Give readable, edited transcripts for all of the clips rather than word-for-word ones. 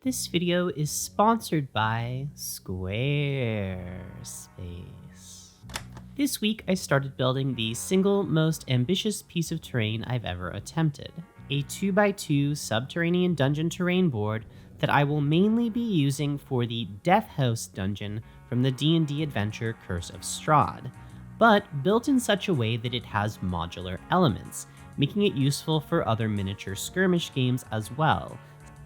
This video is sponsored by Squarespace. This week, I started building the single most ambitious piece of terrain I've ever attempted, a 2x2 subterranean dungeon terrain board that I will mainly be using for the Death House dungeon from the D&D adventure Curse of Strahd, but built in such a way that it has modular elements, making it useful for other miniature skirmish games as well.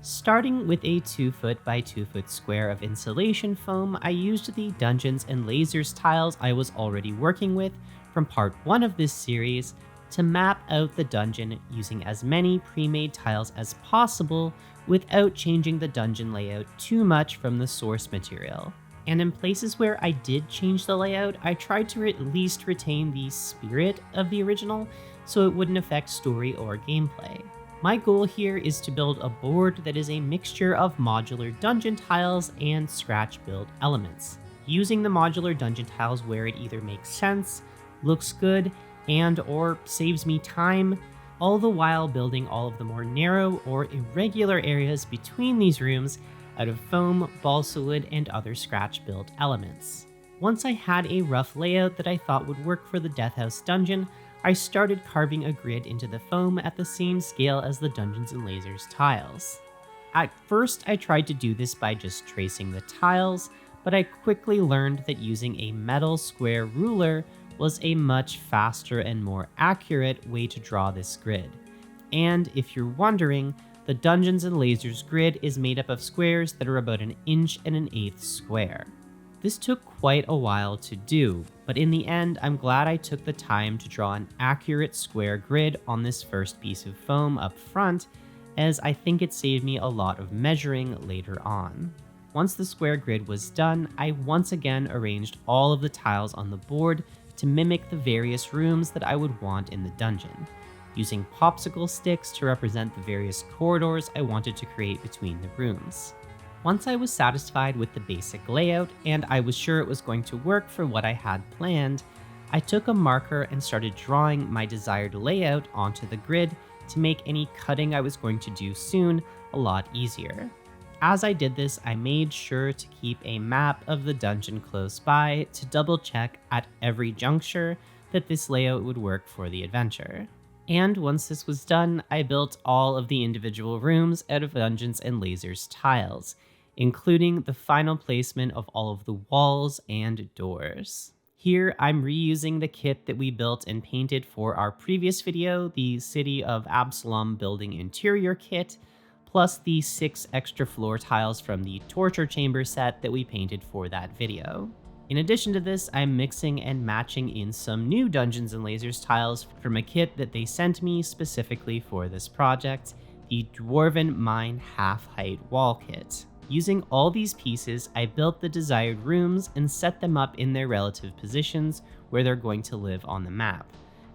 Starting with a 2-foot by 2-foot square of insulation foam, I used the Dungeons and Lasers tiles I was already working with from part 1 of this series to map out the dungeon using as many pre-made tiles as possible without changing the dungeon layout too much from the source material. And in places where I did change the layout, I tried to at least retain the spirit of the original so it wouldn't affect story or gameplay. My goal here is to build a board that is a mixture of modular dungeon tiles and scratch-built elements, using the modular dungeon tiles where it either makes sense, looks good, and or saves me time, all the while building all of the more narrow or irregular areas between these rooms out of foam, balsa wood, and other scratch-built elements. Once I had a rough layout that I thought would work for the Death House dungeon, I started carving a grid into the foam at the same scale as the Dungeons and Lasers tiles. At first, I tried to do this by just tracing the tiles, but I quickly learned that using a metal square ruler was a much faster and more accurate way to draw this grid. And if you're wondering, the Dungeons and Lasers grid is made up of squares that are about 1 1/8 inch square. This took quite a while to do, but in the end, I'm glad I took the time to draw an accurate square grid on this first piece of foam up front, as I think it saved me a lot of measuring later on. Once the square grid was done, I once again arranged all of the tiles on the board to mimic the various rooms that I would want in the dungeon, using popsicle sticks to represent the various corridors I wanted to create between the rooms. Once I was satisfied with the basic layout, and I was sure it was going to work for what I had planned, I took a marker and started drawing my desired layout onto the grid to make any cutting I was going to do soon a lot easier. As I did this, I made sure to keep a map of the dungeon close by to double check at every juncture that this layout would work for the adventure. And once this was done, I built all of the individual rooms out of Dungeons and Lasers tiles, including the final placement of all of the walls and doors. Here, I'm reusing the kit that we built and painted for our previous video, the City of Absalom building interior kit, plus the 6 extra floor tiles from the torture chamber set that we painted for that video. In addition to this, I'm mixing and matching in some new Dungeons and Lasers tiles from a kit that they sent me specifically for this project, the Dwarven Mine Half-Height Wall Kit. Using all these pieces, I built the desired rooms and set them up in their relative positions where they're going to live on the map.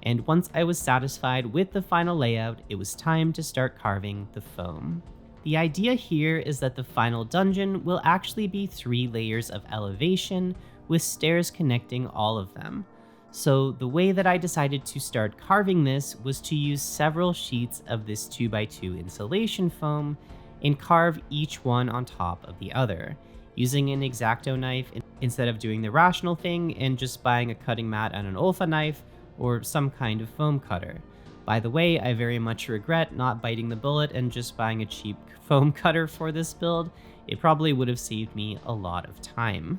And once I was satisfied with the final layout, it was time to start carving the foam. The idea here is that the final dungeon will actually be 3 layers of elevation with stairs connecting all of them. So the way that I decided to start carving this was to use several sheets of this 2x2 insulation foam and carve each one on top of the other, using an X-Acto knife instead of doing the rational thing and just buying a cutting mat and an Olfa knife or some kind of foam cutter. By the way, I very much regret not biting the bullet and just buying a cheap foam cutter for this build. It probably would have saved me a lot of time.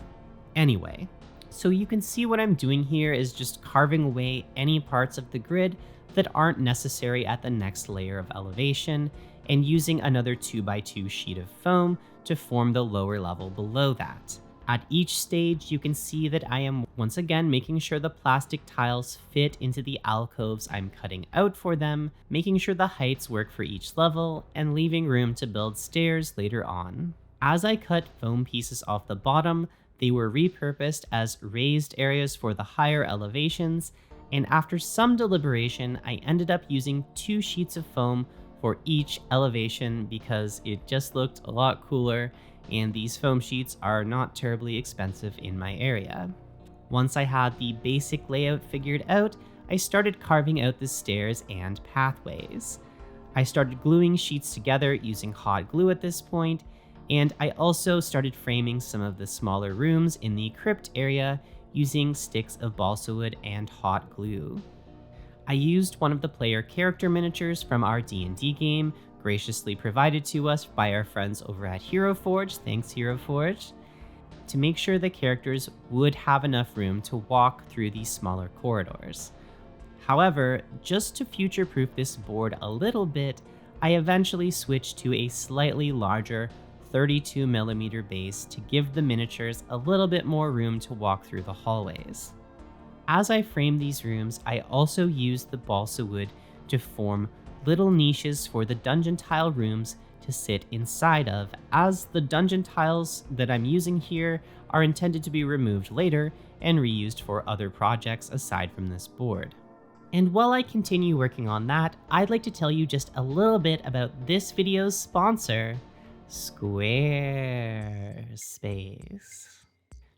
Anyway, so you can see what I'm doing here is just carving away any parts of the grid that aren't necessary at the next layer of elevation, and using another 2x2 sheet of foam to form the lower level below that. At each stage, you can see that I am once again making sure the plastic tiles fit into the alcoves I'm cutting out for them, making sure the heights work for each level, and leaving room to build stairs later on. As I cut foam pieces off the bottom, they were repurposed as raised areas for the higher elevations, and after some deliberation, I ended up using 2 sheets of foam for each elevation because it just looked a lot cooler, and these foam sheets are not terribly expensive in my area. Once I had the basic layout figured out, I started carving out the stairs and pathways. I started gluing sheets together using hot glue at this point, And I also started framing some of the smaller rooms in the crypt area using sticks of balsa wood and hot glue. I used one of the player character miniatures from our D&D game, graciously provided to us by our friends over at Hero Forge, thanks Hero Forge, to make sure the characters would have enough room to walk through these smaller corridors. However, just to future-proof this board a little bit, I eventually switched to a slightly larger 32mm base to give the miniatures a little bit more room to walk through the hallways. As I framed these rooms, I also used the balsa wood to form little niches for the dungeon tile rooms to sit inside of, as the dungeon tiles that I'm using here are intended to be removed later and reused for other projects aside from this board. And while I continue working on that, I'd like to tell you just a little bit about this video's sponsor, Squarespace.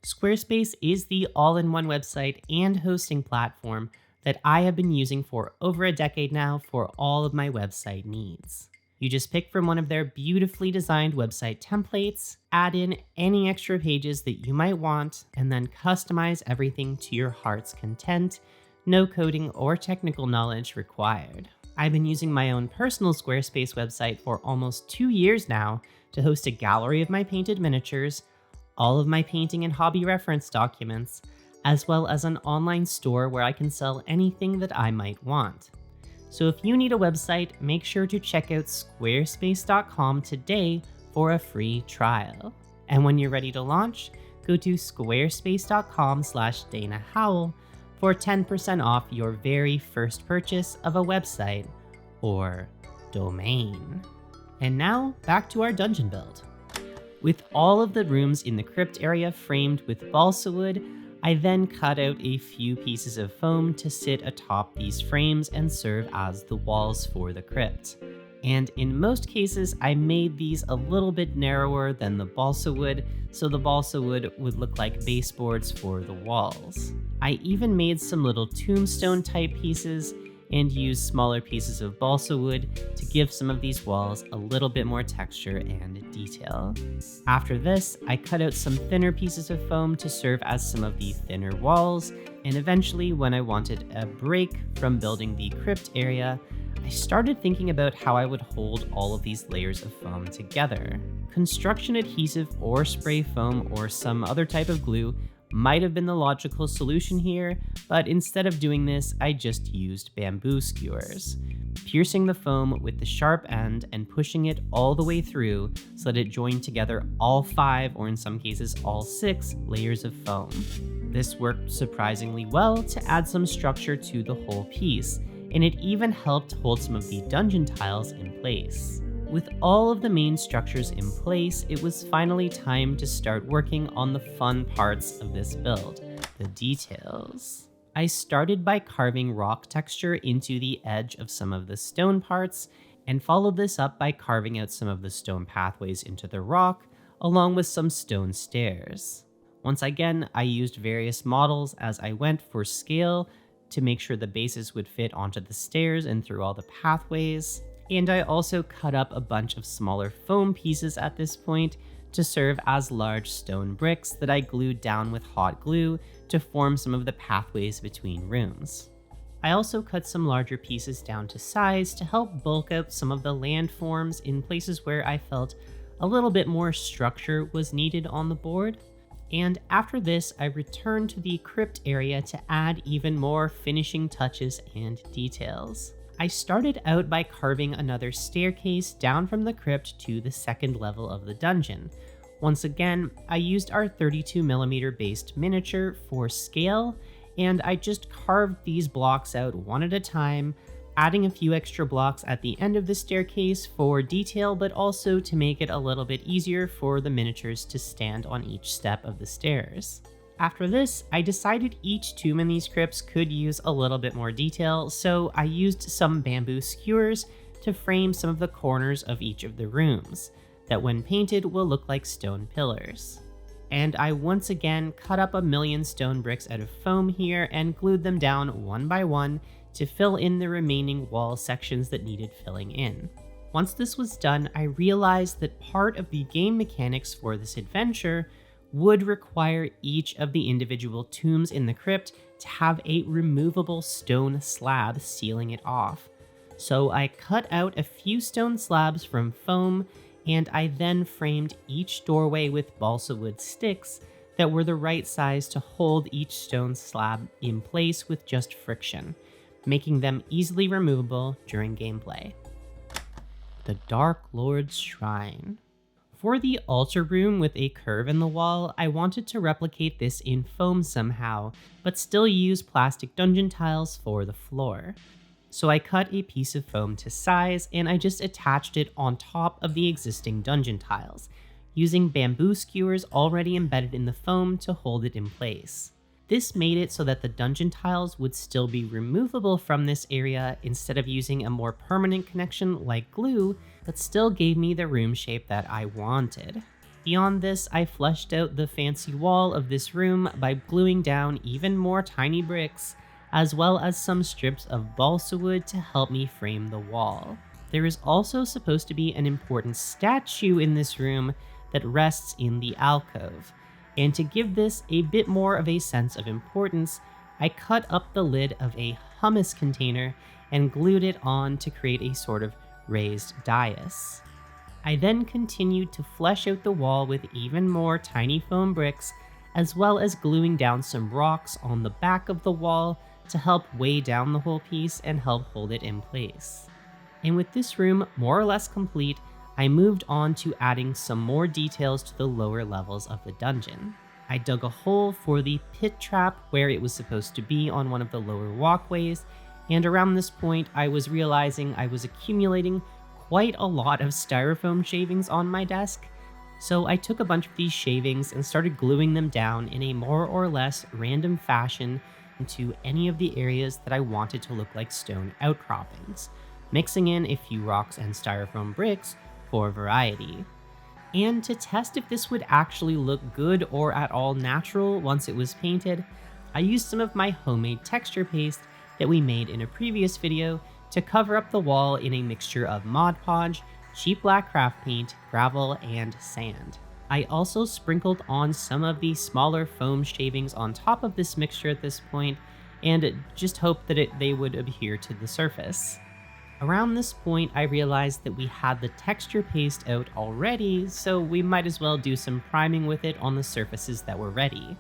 Squarespace is the all-in-one website and hosting platform that I have been using for over a decade now for all of my website needs. You just pick from one of their beautifully designed website templates, add in any extra pages that you might want, and then customize everything to your heart's content. No coding or technical knowledge required. I've been using my own personal Squarespace website for almost 2 years now to host a gallery of my painted miniatures, all of my painting and hobby reference documents, as well as an online store where I can sell anything that I might want. So if you need a website, make sure to check out squarespace.com today for a free trial. And when you're ready to launch, go to squarespace.com/Dana Howell for 10% off your very first purchase of a website or domain. And now, back to our dungeon build. With all of the rooms in the crypt area framed with balsa wood, I then cut out a few pieces of foam to sit atop these frames and serve as the walls for the crypt. And in most cases, I made these a little bit narrower than the balsa wood, so the balsa wood would look like baseboards for the walls. I even made some little tombstone type pieces and used smaller pieces of balsa wood to give some of these walls a little bit more texture and detail. After this, I cut out some thinner pieces of foam to serve as some of the thinner walls, and eventually when I wanted a break from building the crypt area, I started thinking about how I would hold all of these layers of foam together. Construction adhesive or spray foam or some other type of glue might have been the logical solution here, but instead of doing this, I just used bamboo skewers, piercing the foam with the sharp end and pushing it all the way through so that it joined together all 5, or in some cases all 6, layers of foam. This worked surprisingly well to add some structure to the whole piece, and it even helped hold some of the dungeon tiles in place. With all of the main structures in place, it was finally time to start working on the fun parts of this build, the details. I started by carving rock texture into the edge of some of the stone parts, and followed this up by carving out some of the stone pathways into the rock, along with some stone stairs. Once again, I used various models as I went for scale to make sure the bases would fit onto the stairs and through all the pathways. And I also cut up a bunch of smaller foam pieces at this point to serve as large stone bricks that I glued down with hot glue to form some of the pathways between rooms. I also cut some larger pieces down to size to help bulk out some of the landforms in places where I felt a little bit more structure was needed on the board. And after this, I returned to the crypt area to add even more finishing touches and details. I started out by carving another staircase down from the crypt to the second level of the dungeon. Once again, I used our 32mm based miniature for scale, and I just carved these blocks out one at a time, adding a few extra blocks at the end of the staircase for detail, but also to make it a little bit easier for the miniatures to stand on each step of the stairs. After this, I decided each tomb in these crypts could use a little bit more detail, so I used some bamboo skewers to frame some of the corners of each of the rooms, that when painted will look like stone pillars. And I once again cut up a million stone bricks out of foam here and glued them down one by one to fill in the remaining wall sections that needed filling in. Once this was done, I realized that part of the game mechanics for this adventure would require each of the individual tombs in the crypt to have a removable stone slab sealing it off. So I cut out a few stone slabs from foam, and I then framed each doorway with balsa wood sticks that were the right size to hold each stone slab in place with just friction, making them easily removable during gameplay. The Dark Lord's Shrine. For the altar room with a curve in the wall, I wanted to replicate this in foam somehow, but still use plastic dungeon tiles for the floor. So I cut a piece of foam to size, and I just attached it on top of the existing dungeon tiles, using bamboo skewers already embedded in the foam to hold it in place. This made it so that the dungeon tiles would still be removable from this area instead of using a more permanent connection like glue, but still gave me the room shape that I wanted. Beyond this, I fleshed out the fancy wall of this room by gluing down even more tiny bricks, as well as some strips of balsa wood to help me frame the wall. There is also supposed to be an important statue in this room that rests in the alcove, and to give this a bit more of a sense of importance, I cut up the lid of a hummus container and glued it on to create a sort of raised dais. I then continued to flesh out the wall with even more tiny foam bricks, as well as gluing down some rocks on the back of the wall to help weigh down the whole piece and help hold it in place. And with this room more or less complete, I moved on to adding some more details to the lower levels of the dungeon. I dug a hole for the pit trap where it was supposed to be on one of the lower walkways, and around this point I was realizing I was accumulating quite a lot of styrofoam shavings on my desk, so I took a bunch of these shavings and started gluing them down in a more or less random fashion into any of the areas that I wanted to look like stone outcroppings, mixing in a few rocks and styrofoam bricks for variety. And to test if this would actually look good or at all natural once it was painted, I used some of my homemade texture paste that we made in a previous video to cover up the wall in a mixture of Mod Podge, cheap black craft paint, gravel, and sand. I also sprinkled on some of the smaller foam shavings on top of this mixture at this point, and just hoped that they would adhere to the surface. Around this point, I realized that we had the texture paste out already, so we might as well do some priming with it on the surfaces that were ready.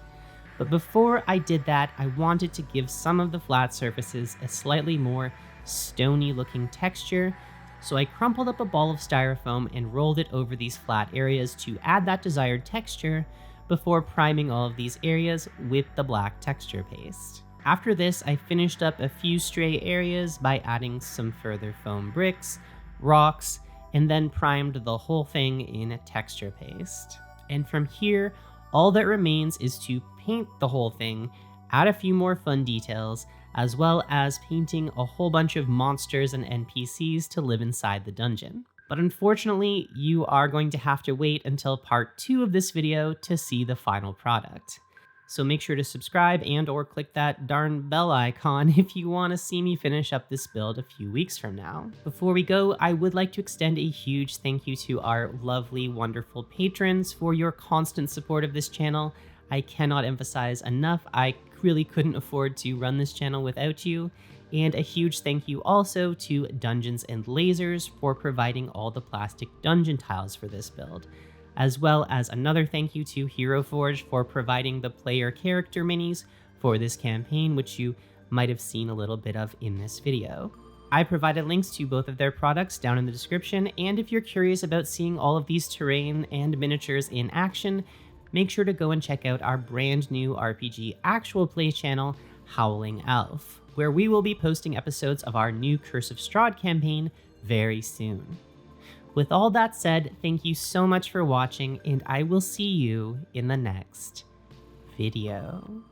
But before I did that, I wanted to give some of the flat surfaces a slightly more stony looking texture, so I crumpled up a ball of styrofoam and rolled it over these flat areas to add that desired texture before priming all of these areas with the black texture paste. After this, I finished up a few stray areas by adding some further foam bricks, rocks, and then primed the whole thing in texture paste. And from here, all that remains is to paint the whole thing, add a few more fun details, as well as painting a whole bunch of monsters and NPCs to live inside the dungeon. But unfortunately, you are going to have to wait until part 2 of this video to see the final product. So make sure to subscribe and or click that darn bell icon if you want to see me finish up this build a few weeks from now. Before we go, I would like to extend a huge thank you to our lovely, wonderful patrons for your constant support of this channel. I cannot emphasize enough, I really couldn't afford to run this channel without you. And a huge thank you also to Dungeons and Lasers for providing all the plastic dungeon tiles for this build, as well as another thank you to Hero Forge for providing the player character minis for this campaign, which you might have seen a little bit of in this video. I provided links to both of their products down in the description, and if you're curious about seeing all of these terrain and miniatures in action, make sure to go and check out our brand new RPG actual play channel, Howling Elf, where we will be posting episodes of our new Curse of Strahd campaign very soon. With all that said, thank you so much for watching, and I will see you in the next video.